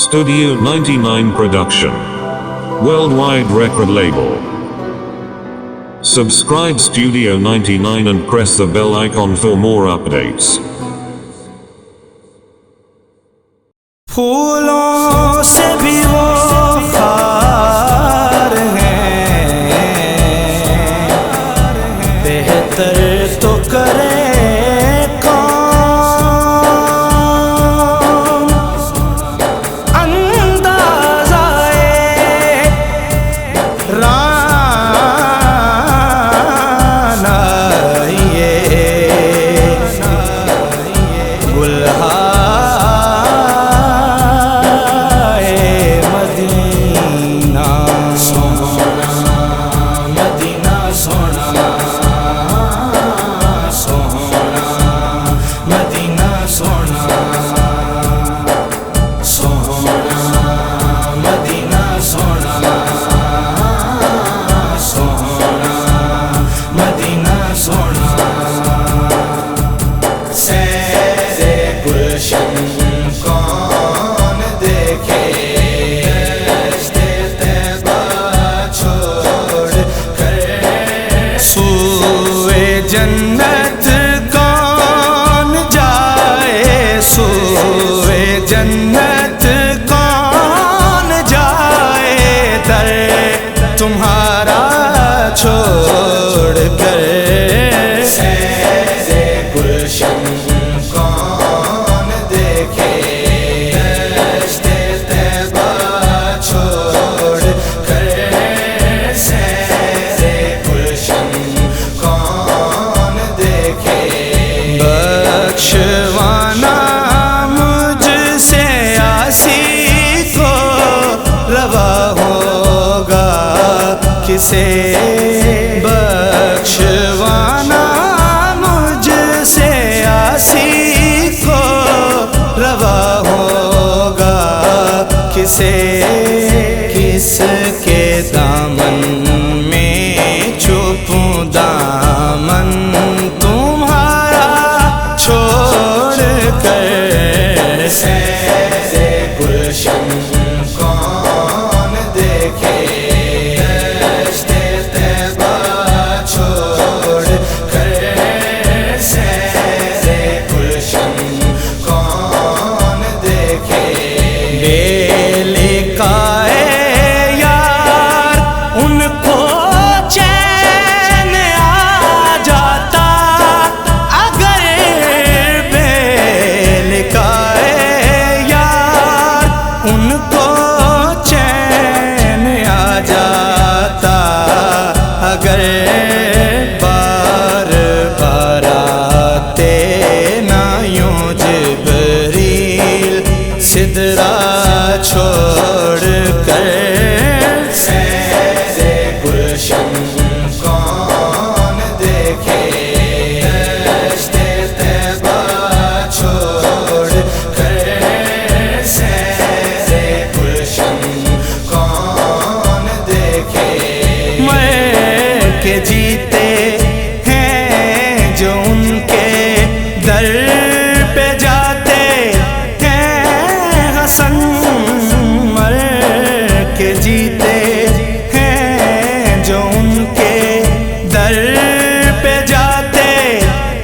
Studio 99 Production. Worldwide record label. Subscribe Studio 99 and press the bell icon for more updates. پھولوں سے بھی وہ خار ہیں، بہتر تو کرے کون اندازہ رانا یہ گلہا جنت کون جائے، سوئے جنت کون جائے، در تمہارا چھوڑ کر سیر گلشن کون دیکھے، دشت طیبہ چھوڑ کر سیر گلشن بخشوانا مجھ سے آسی کو روا ہوگا کسے، بخشوانا مجھ سے آسی کو روا ہوگا کسے، کس کے دامن میں چھپوں دامن چھوڑ کر سیر گلشن کون دیکھے، دشت طیبہ چھوڑ کر سیر گلشن کون دیکھے، بے لقائے یار ان کو چین آ جاتا، ان کو چین آ جاتا، اگر بار بار آتے نہ یوں جبریل سدرا چھوڑ کر سیر گلشن کون دیکھے، دشت طیبہ چھوڑ کر جیتے ہیں جو ان کے در پہ جاتے ہیں، حسن مر کے جیتے ہیں جو ان کے در پہ جاتے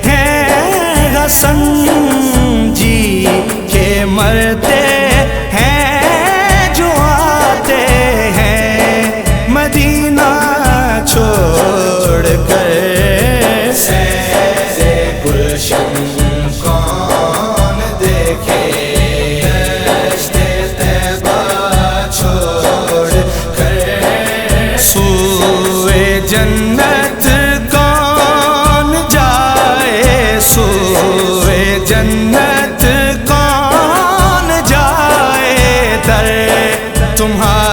ہیں، حسن جی کے مرتے ہیں جو آتے ہیں، مدینہ چھوڑ کر سیر گلشن کون دیکھے، دشت طیبہ چھوڑ کر سوئے جنت کون جائے، سوئے جنت کون جائے، در تمہارا